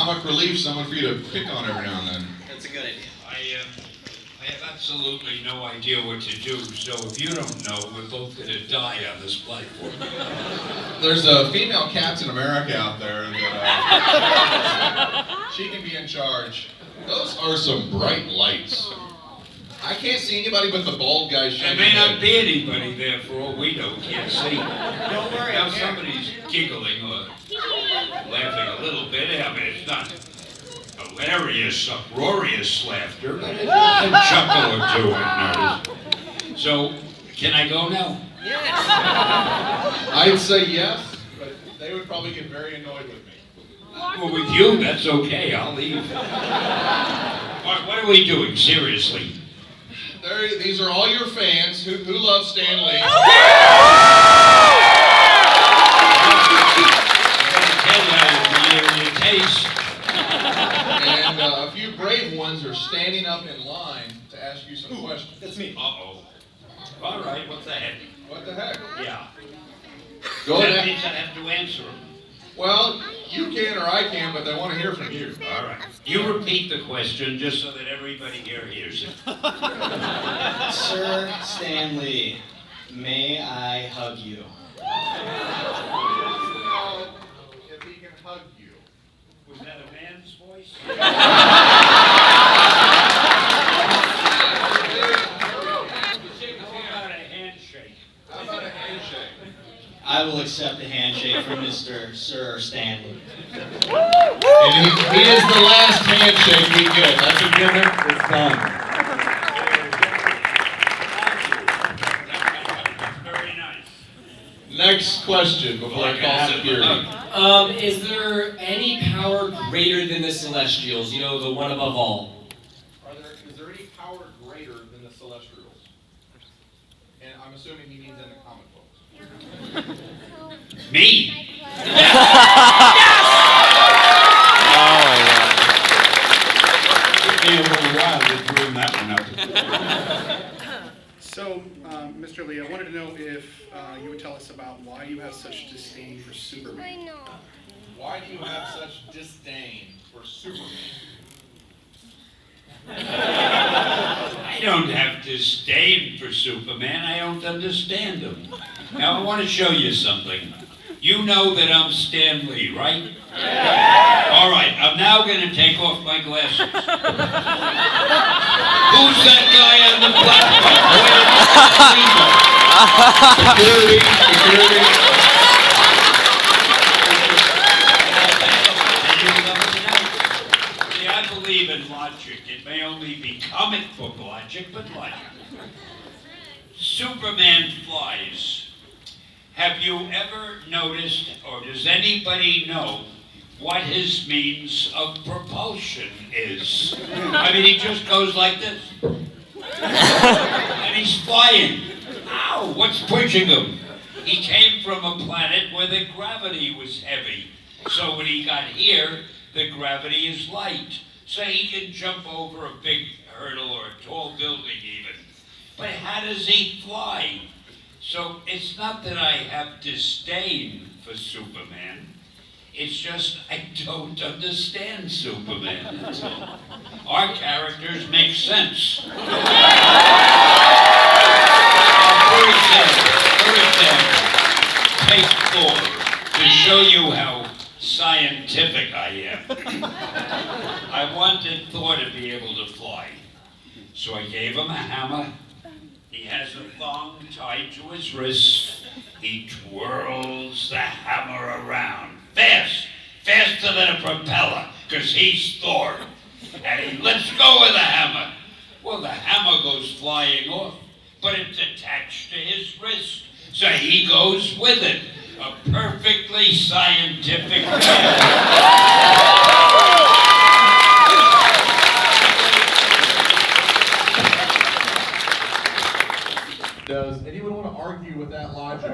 comic relief, someone for you to pick on every now and then. That's a good idea. I have absolutely no idea what to do, so if you don't know, we're both going to die on this platform. There's a female Captain America out there that she can be in charge. Those are some bright lights. I can't see anybody but the bald guy There shaking may his not head. be anybody there for all we know, can't see. Don't worry, Now I'm here. somebody's giggling or laughing a little bit. I mean, it's not hilarious, uproarious laughter, but it's a chuckle or two I've noticed. So, can I go now? I'd say yes, but they would probably get very annoyed with me. Well, with you, that's okay. I'll leave. What are we doing, seriously? These are all your fans who love Stan Lee. And a few brave ones are standing up in line to ask you some questions. That's me. Uh-oh. All right, what the heck? What the heck? Yeah. Go That ahead. means I have to answer them. Well, you can or I can, but they want to hear from you. All right. You repeat the question just so that everybody here hears it. Sir Stanley, may I hug you? If he can hug you. Was that a man's voice? How about a handshake? How about a handshake? I will accept a handshake from Mr. Sir Stanley. And he is the last handshake we get. That's a given. It's done. Very nice. Next question before I call security. Is there any power greater than the Celestials? You know, the one above all. Is there any power greater than the Celestials? And I'm assuming he means in the comic books. Me? Took me a little while to dream that one up. So, Mr. Lee, I wanted to know if you would tell us about why you have such disdain for Superman. Why do you have such disdain for Superman? I don't have disdain for Superman. I don't understand him. Now, I want to show you something. You know that I'm Stan Lee, right? All right, I'm now going to take off my glasses. Who's that guy on the platform? Security, security. See, I believe in logic. It may only be comic book logic, but logic. Superman flies. Have you ever noticed, or does anybody know, what his means of propulsion is? I mean, he just goes like this. And he's flying. Ow, what's pushing him? He came from a planet where the gravity was heavy. So when he got here, the gravity is light. So he can jump over a big hurdle or a tall building even. But how does he fly? So it's not that I have disdain for Superman. It's just I don't understand Superman, that's all. Our characters make sense. For example, take Thor, to show you how scientific I am. I wanted Thor to be able to fly. So I gave him a hammer. He has a thong tied to his wrist. He twirls the hammer around. Fast! Faster than a propeller, because he's Thor. And he lets go of the hammer. Well, the hammer goes flying off, but it's attached to his wrist. So he goes with it. A perfectly scientific man. Does anyone want to argue with that logic?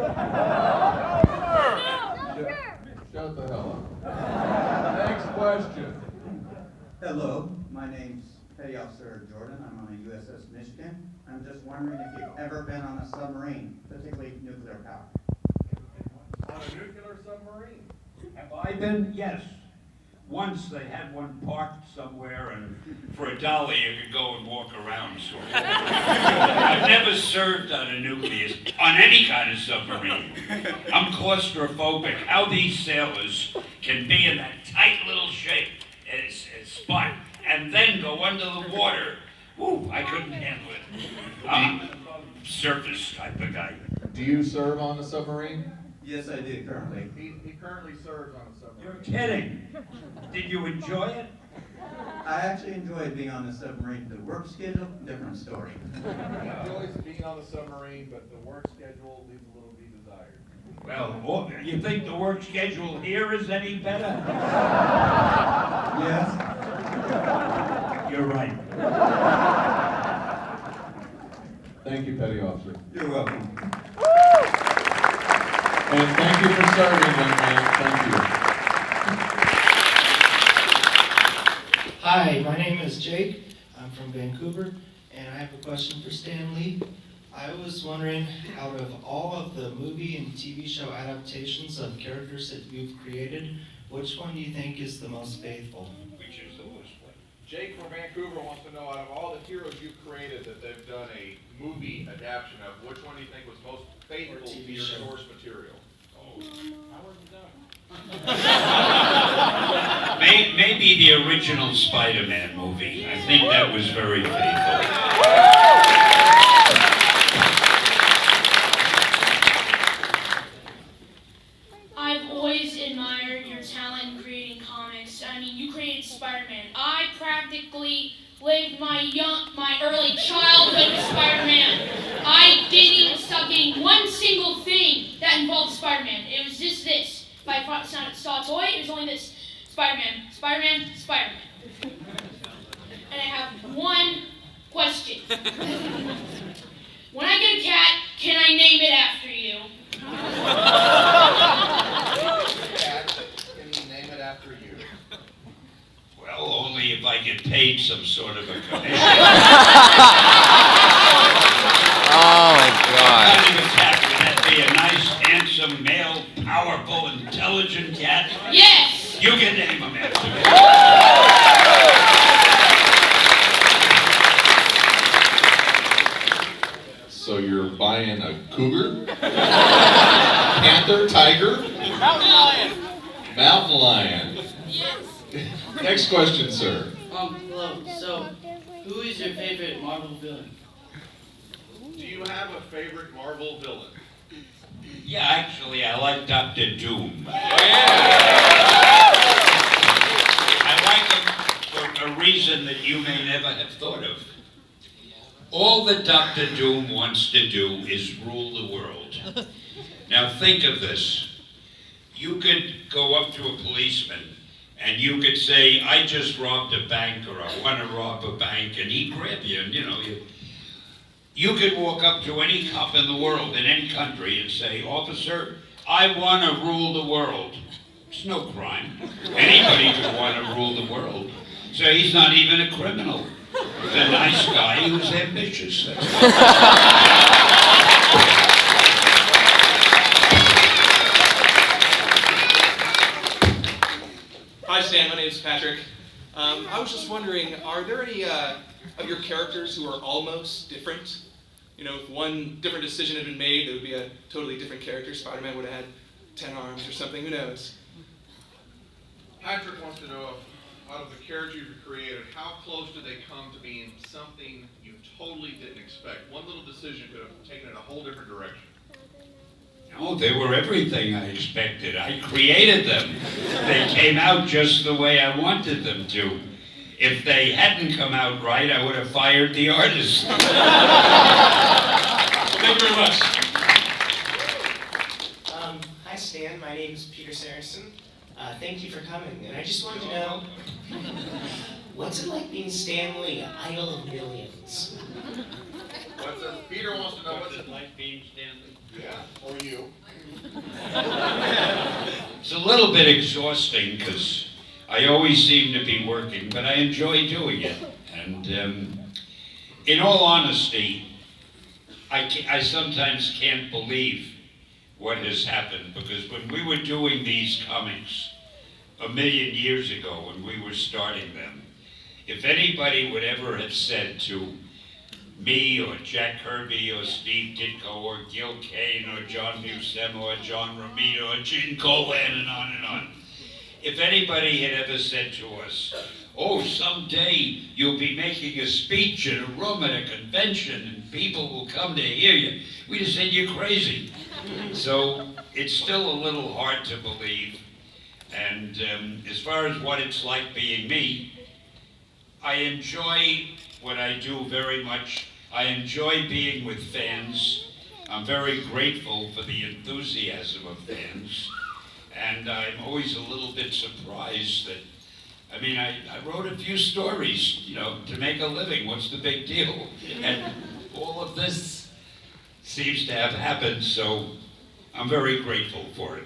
Shut the hell up. Next question. Hello, my name's Petty Officer Jordan. I'm on a USS Michigan. I'm just wondering if you've ever been on a submarine, particularly nuclear power. On a nuclear submarine. Have I been? Yes. Once they had one parked somewhere, and for $1 you could go and walk around, sort of. I've never served on a nucleus, on any kind of submarine. I'm claustrophobic. How these sailors can be in that tight little shape, spot, and then go under the water. Ooh, I couldn't handle it. I'm a surface type of guy. Do you serve on a submarine? Yes, I do currently. He currently serves on a submarine. You're kidding. Did you enjoy it? I actually enjoyed being on the submarine. The work schedule, different story. He enjoys being on the submarine, but the work schedule leaves a little to be desired. Well, you think the work schedule here is any better? Yes. You're right. Thank you, Petty Officer. You're welcome. And thank you for serving, young man. Thank you. Hi, my name is Jake. I'm from Vancouver, and I have a question for Stan Lee. I was wondering, out of all of the movie and TV show adaptations of characters that you've created, which one do you think is the most faithful? Which is the worst one. Jake from Vancouver wants to know, out of all the heroes you've created that they've done a movie adaptation of, which one do you think was most faithful Or to TV your show. source material? Maybe the original Spider-Man movie. I think that was very faithful. I've always admired your talent in creating comics. I mean, you created Spider-Man. I practically lived my early childhood with Spider-Man. I didn't even stop getting one single thing that involved Spider-Man. It was just this. If I saw a toy, it was only this. Spider-Man, Spider-Man, Spider-Man. And I have one question. When I get a cat, can I name it after you? Cat, can you name it after you? Well, only if I get paid some sort of a commission. Oh my God. What kind of a cat would that be? A nice, handsome, male, powerful, intelligent cat? Yes! You can name him after me. So you're buying a cougar? Panther, tiger? Mountain lion! Mountain lion. Yes! Next question, sir. Hello. So, who is your favorite Marvel villain? Do you have a favorite Marvel villain? Yeah, actually, I like Dr. Doom. I like him for a reason that you may never have thought of. All that Dr. Doom wants to do is rule the world. Now think of this. You could go up to a policeman and you could say, I just robbed a bank, or I want to rob a bank, and he'd grab you, and you could walk up to any cop in the world, in any country, and say, officer, I want to rule the world. It's no crime. Anybody could want to rule the world. So he's not even a criminal. He's a nice guy who's ambitious. That's all. Hi Stan, my name is Patrick. I was just wondering, are there any of your characters who are almost different? You know, if one different decision had been made, there would be a totally different character. Spider-Man would have had 10 arms or something, who knows? Patrick wants to know, out of the characters you've created, how close do they come to being something you totally didn't expect? One little decision could have taken it a whole different direction. No, they were everything I expected. I created them. They came out just the way I wanted them to. If they hadn't come out right, I would have fired the artist. Thank you very much. Hi Stan, my name is Peter Saracen. Thank you for coming, and I just wanted to know, what's it like being Stan Lee, idol of millions? Peter wants to know what's it like being Stanley? Yeah, or you. It's a little bit exhausting because I always seem to be working, but I enjoy doing it. And in all honesty, I sometimes can't believe what has happened, because when we were doing these comics, a million years ago when we were starting them, if anybody would ever have said to me or Jack Kirby or Steve Ditko or Gil Kane or John Buscema or John Romita or Gene Colan and on, if anybody had ever said to us, oh, someday you'll be making a speech in a room at a convention and people will come to hear you, we'd have said you're crazy. So it's still a little hard to believe. And as far as what it's like being me, I enjoy what I do very much. I enjoy being with fans. I'm very grateful for the enthusiasm of fans. And I'm always a little bit surprised that, I mean, I wrote a few stories, you know, to make a living. What's the big deal? And all of this seems to have happened, so I'm very grateful for it.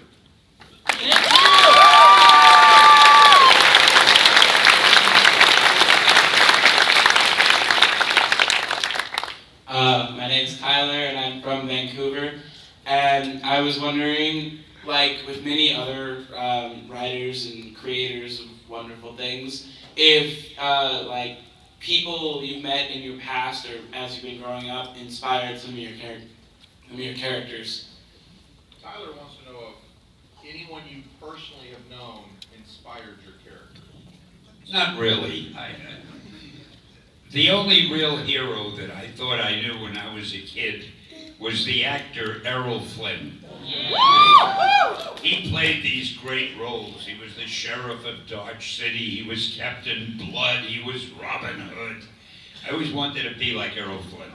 My name's Tyler and I'm from Vancouver, and I was wondering, like with many other writers and creators of wonderful things, if like people you've met in your past or as you've been growing up inspired some of your characters. Tyler wants to know if anyone you personally have known inspired your character. Not really. The only real hero that I thought I knew when I was a kid was the actor Errol Flynn. He played these great roles. He was the sheriff of Dodge City. He was Captain Blood. He was Robin Hood. I always wanted to be like Errol Flynn,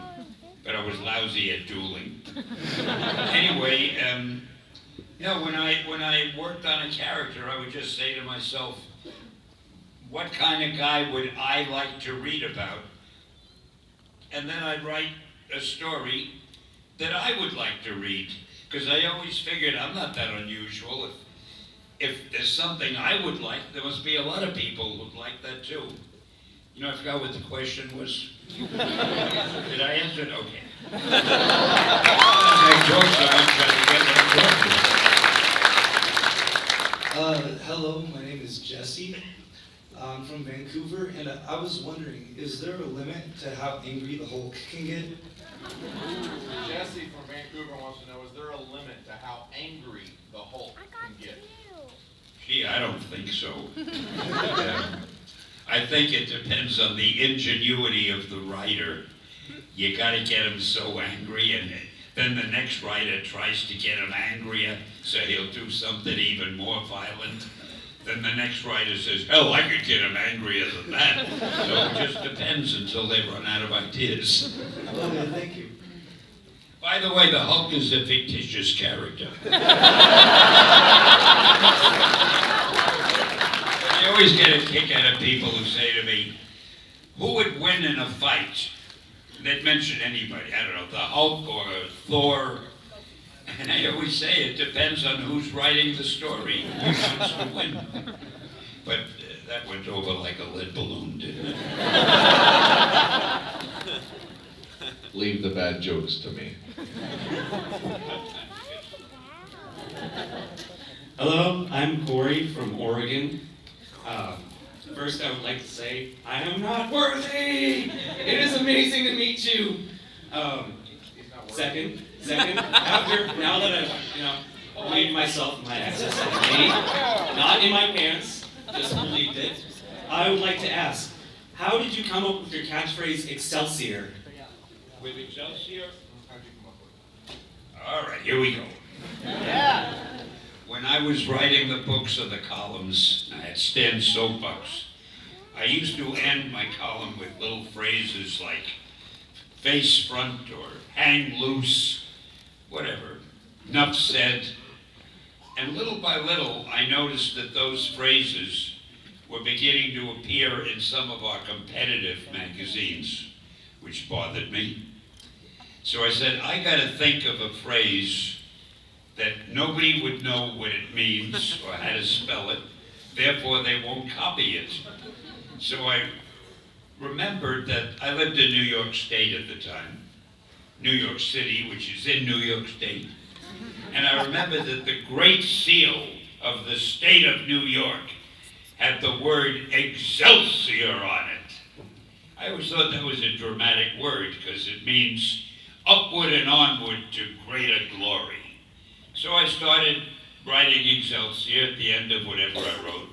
but I was lousy at dueling. Anyway, you know, when I worked on a character, I would just say to myself, what kind of guy would I like to read about? And then I'd write a story that I would like to read, because I always figured I'm not that unusual. If there's something I would like, there must be a lot of people who'd like that too. You know, I forgot what the question was. Did I answer it? Okay. I jokes, I'm trying to get that. Hello, my name is Jesse. I'm from Vancouver, and I was wondering, is there a limit to how angry the Hulk can get? Jesse from Vancouver wants to know, is there a limit to how angry the Hulk can get? Gee, I don't think so. I think it depends on the ingenuity of the writer. You gotta get him so angry, and then the next writer tries to get him angrier, so he'll do something even more violent. Then the next writer says, hell, I could get him angrier than that. So it just depends until they run out of ideas. Okay, thank you. By the way, the Hulk is a fictitious character. I always get a kick out of people who say to me, who would win in a fight? They'd mention anybody, I don't know, the Hulk or Thor. And I always say it depends on who's writing the story, who wants to win. But that went over like a lead balloon, didn't it? Leave the bad jokes to me. Hello, I'm Corey from Oregon. First, I would like to say, I am not worthy! It is amazing to meet you! Second, now that I've, believed myself in my accessibility, not in my pants, just believed it, I would like to ask, how did you come up with your catchphrase, Excelsior? With Excelsior? All right, here we go. When I was writing the books or the columns at Stan's Soapbox, I used to end my column with little phrases like face front or hang loose, whatever, enough said. And little by little, I noticed that those phrases were beginning to appear in some of our competitive magazines, which bothered me. So I said, I gotta think of a phrase that nobody would know what it means or how to spell it, therefore they won't copy it. So I remembered that I lived in New York State at the time, New York City, which is in New York State. And I remember that the Great Seal of the state of New York had the word Excelsior on it. I always thought that was a dramatic word because it means upward and onward to greater glory. So I started writing Excelsior at the end of whatever I wrote.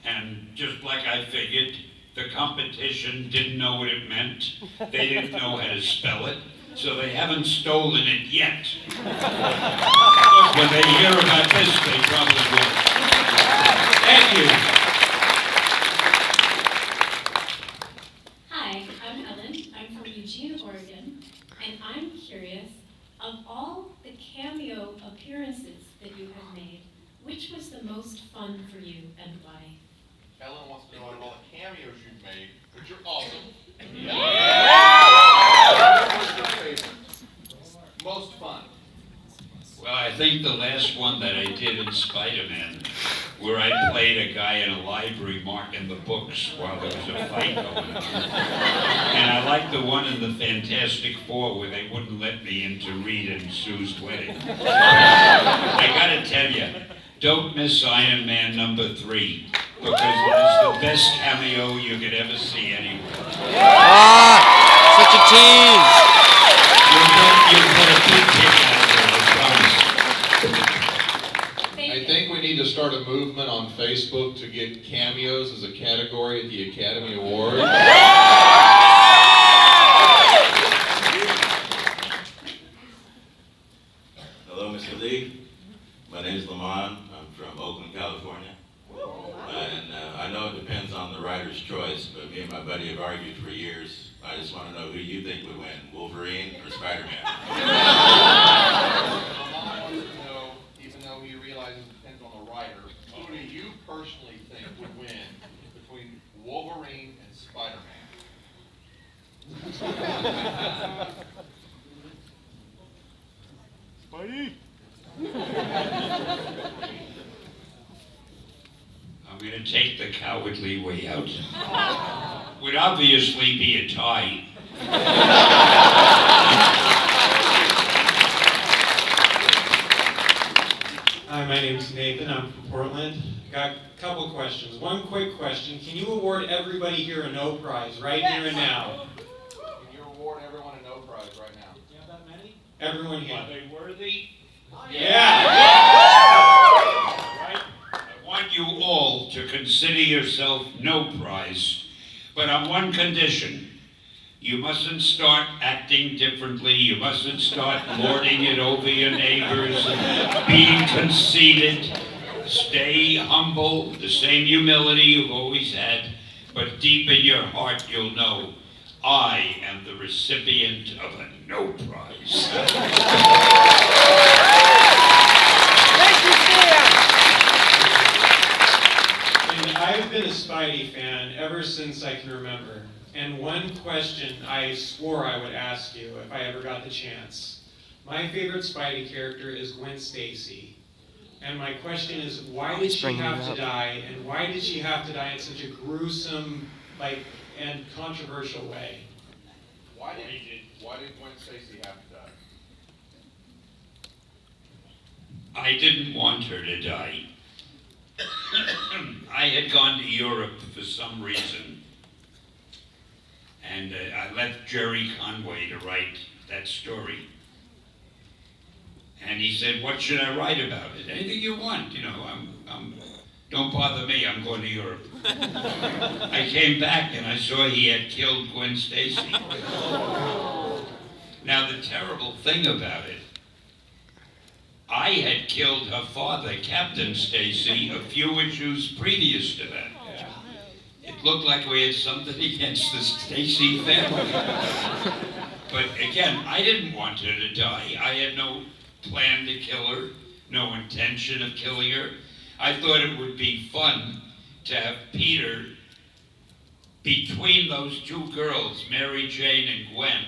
And just like I figured, the competition didn't know what it meant. They didn't know how to spell it, so they haven't stolen it yet. But when they hear about this, they probably will. Thank you. Hi, I'm Ellen. I'm from Eugene, Oregon, and I'm curious, of all the cameo appearances that you have made, which was the most fun for you and why? Ellen wants to know out of all the cameos you've made, which are awesome. What's your favorite? Most fun. Well, I think the last one that I did in Spider-Man, where I played a guy in a library marking the books while there was a fight going on. And I like the one in the Fantastic Four where they wouldn't let me in to read in Sue's wedding. I gotta tell you, don't miss Iron Man #3, because it's the best cameo you could ever see anywhere. Such a tease! You'll get a big kick out of it, I promise. I think we need to start a movement on Facebook to get cameos as a category at the Academy Awards. Hello, Mr. Lee. My name is Lamont. I'm from Oakland, California. And I know it depends on the writer's choice, but me and my buddy have argued for years. I just want to know who you think would win, Wolverine or Spider-Man? Lamont wants to know, even though he realizes it depends on the writer, who do you personally think would win between Wolverine and Spider-Man? Spidey! I'm going to take the cowardly way out. Would obviously be a tie. Hi, my name's Nathan. I'm from Portland. Got a couple questions. One quick question. Can you award everybody here a no prize right here and now? Can you award everyone a no prize right now? You have that many? Everyone here. Are they worthy? Yeah! Right? I want you all to consider yourself no prize, but on one condition. You mustn't start acting differently. You mustn't start lording it over your neighbors, being conceited. Stay humble, the same humility you've always had, but deep in your heart you'll know, I am the recipient of a no prize. And I've been a Spidey fan ever since I can remember. And one question I swore I would ask you if I ever got the chance. My favorite Spidey character is Gwen Stacy. And my question is, why did she have to die? And why did she have to die in such a gruesome, and controversial way? Why did Gwen Stacy have to die? I didn't want her to die. I had gone to Europe for some reason. And I left Jerry Conway to write that story. And he said, what should I write about it? Anything you want, don't bother me, I'm going to Europe. I came back and I saw he had killed Gwen Stacy. Now the terrible thing about it, I had killed her father, Captain Stacy, a few issues previous to that. It looked like we had something against the Stacy family. But again, I didn't want her to die. I had no plan to kill her, no intention of killing her. I thought it would be fun to have Peter between those two girls, Mary Jane and Gwen,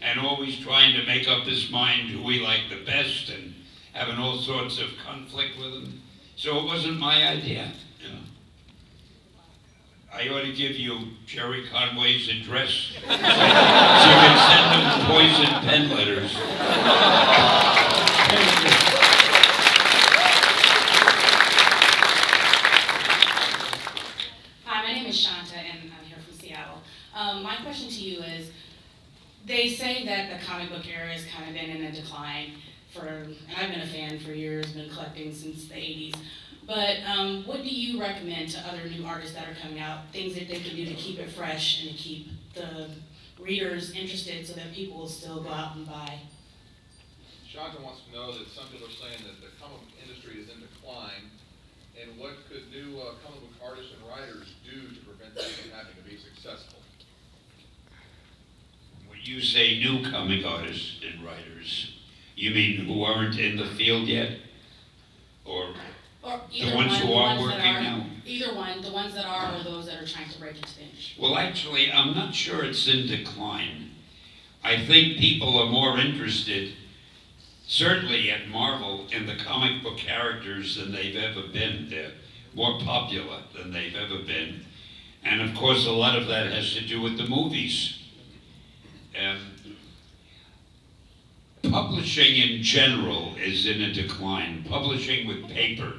and always trying to make up his mind who he liked the best and having all sorts of conflict with him. So it wasn't my idea. I ought to give you Jerry Conway's address so you can send him poison pen letters. name is Shanta, and I'm here from Seattle. My question to you is, they say that the comic book era has kind of been in a decline and I've been a fan for years, been collecting since the 80s. But what do you recommend to other new artists that are coming out, things that they can do to keep it fresh and to keep the readers interested so that people will still go out and buy? Shanta wants to know that some people are saying that the comic book industry is in decline, and what could new comic book artists and writers do to prevent them from having to be successful? When you say new comic artists and writers, you mean who aren't in the field yet? Or the ones who are working now? Either one, the ones that are or those that are trying to break into the industry. Well, actually, I'm not sure it's in decline. I think people are more interested, certainly at Marvel, in the comic book characters than they've ever been. They're more popular than they've ever been. And of course, a lot of that has to do with the movies. Publishing in general is in a decline. Publishing with paper.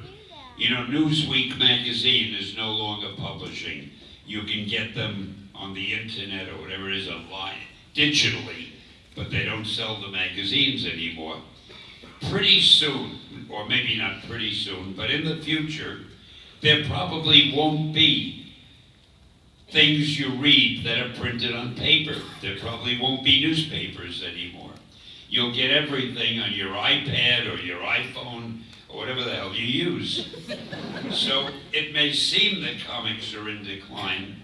You know, Newsweek magazine is no longer publishing. You can get them on the internet or whatever it is online, digitally, but they don't sell the magazines anymore. Pretty soon, or maybe not pretty soon, but in the future, there probably won't be things you read that are printed on paper. There probably won't be newspapers anymore. You'll get everything on your iPad or your iPhone or whatever the hell you use. So it may seem that comics are in decline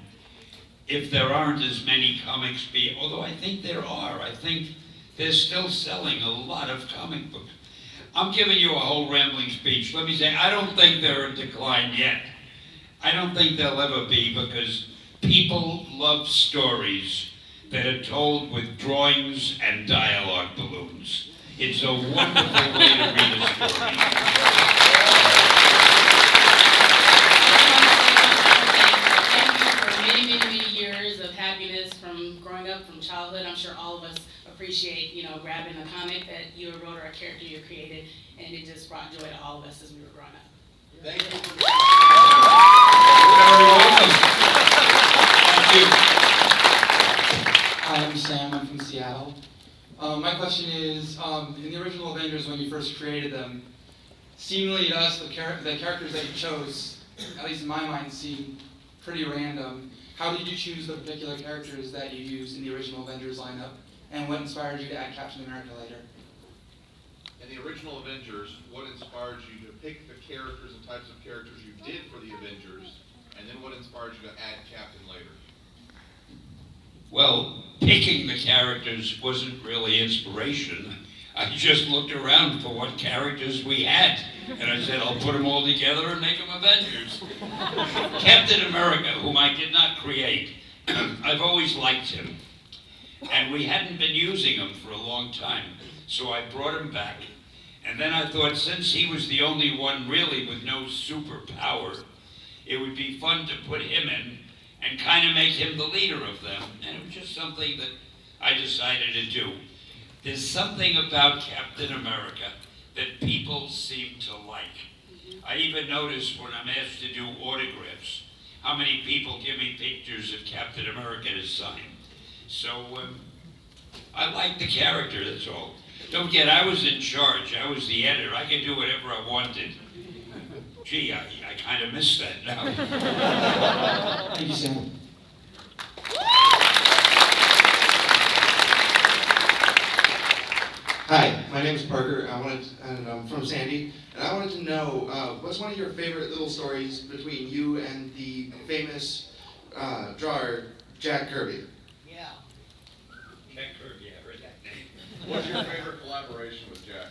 if there aren't as many comics although I think there are. I think they're still selling a lot of comic books. I'm giving you a whole rambling speech. Let me say, I don't think they're in decline yet. I don't think they'll ever be, because people love stories that are told with drawings and dialogue balloons. It's a wonderful way to read a story. Thank you for many years of happiness from growing up, from childhood. I'm sure all of us appreciate, grabbing a comic that you wrote or a character you created, and it just brought joy to all of us as we were growing up. Thank you. You're very welcome. Thank you. Hi, I'm Sam. I'm from Seattle. My question is, in the original Avengers, when you first created them, seemingly to us, the characters that you chose, at least in my mind, seem pretty random. How did you choose the particular characters that you used in the original Avengers lineup, and what inspired you to add Captain America later? In the original Avengers, what inspired you to pick the characters and types of characters you did for the Avengers, and then what inspired you to add Captain later? Well, picking the characters wasn't really inspiration. I just looked around for what characters we had, and I said, I'll put them all together and make them Avengers. Captain America, whom I did not create, I've always liked him, and we hadn't been using him for a long time, so I brought him back. And then I thought, since he was the only one really with no superpower, it would be fun to put him in and kind of make him the leader of them. And it was just something that I decided to do. There's something about Captain America that people seem to like. I even notice when I'm asked to do autographs, how many people give me pictures of Captain America to sign. So I like the character, that's all. Don't forget, I was in charge. I was the editor. I could do whatever I wanted. Gee, I kind of miss that now. Thank you, Sam. Hi, my name is Parker. And I'm from Sandy, and I wanted to know what's one of your favorite little stories between you and the famous drawer Jack Kirby? Yeah. Jack Kirby, I heard that name. What's your favorite collaboration with Jack?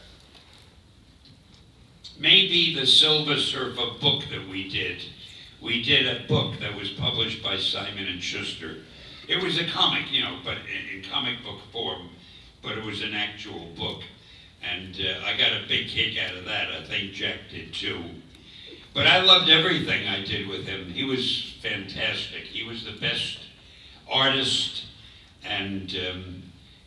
Maybe the Silver Surfer book that we did. We did a book that was published by Simon & Schuster. It was a comic, but in comic book form, but it was an actual book. And I got a big kick out of that. I think Jack did too. But I loved everything I did with him. He was fantastic. He was the best artist and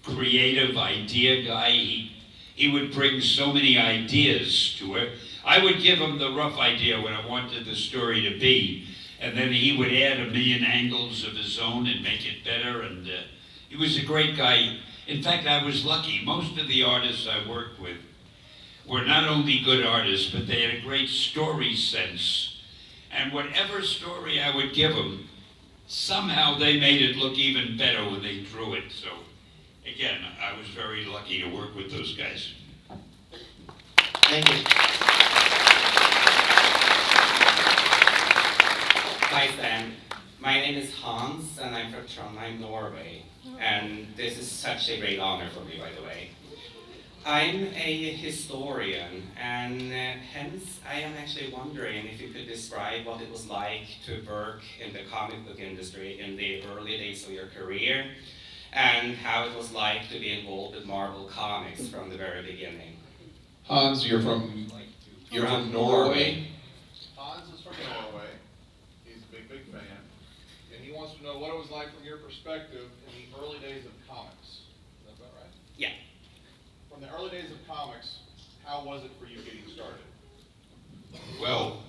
creative idea guy. He would bring so many ideas to it. I would give him the rough idea what I wanted the story to be, and then he would add 1,000,000 angles of his own and make it better, and he was a great guy. In fact, I was lucky. Most of the artists I worked with were not only good artists, but they had a great story sense. And whatever story I would give them, somehow they made it look even better when they drew it. So, again, I was very lucky to work with those guys. Thank you. Hi, Sam. My name is Hans, and I'm from Trondheim, Norway. And this is such a great honor for me, by the way. I'm a historian, and hence I am actually wondering if you could describe what it was like to work in the comic book industry in the early days of your career, and how it was like to be involved with Marvel Comics from the very beginning. Hans, you're from Norway? Hans is from Norway. He's a big, big fan. And he wants to know what it was like from your perspective in the early days of comics. Is that about right? Yeah. From the early days of comics, how was it for you getting started? Well,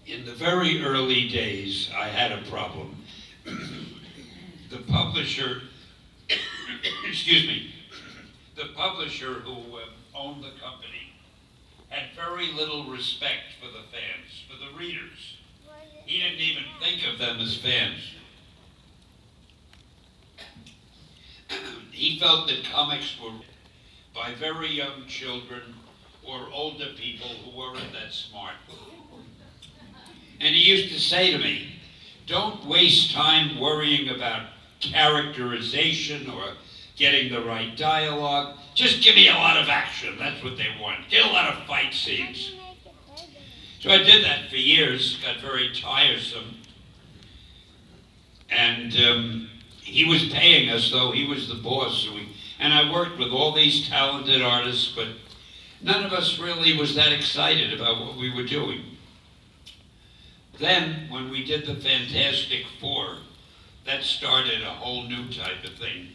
in the very early days, I had a problem. The publisher, excuse me, the publisher who owned the company had very little respect for the fans, for the readers. He didn't even think of them as fans. He felt that comics were by very young children or older people who weren't that smart. And he used to say to me, don't waste time worrying about characterization or getting the right dialogue. Just give me a lot of action. That's what they want. Get a lot of fight scenes. So I did that for years, got very tiresome. And he was paying us, though. He was the boss. And I worked with all these talented artists, but none of us really was that excited about what we were doing. Then, when we did the Fantastic Four, that started a whole new type of thing.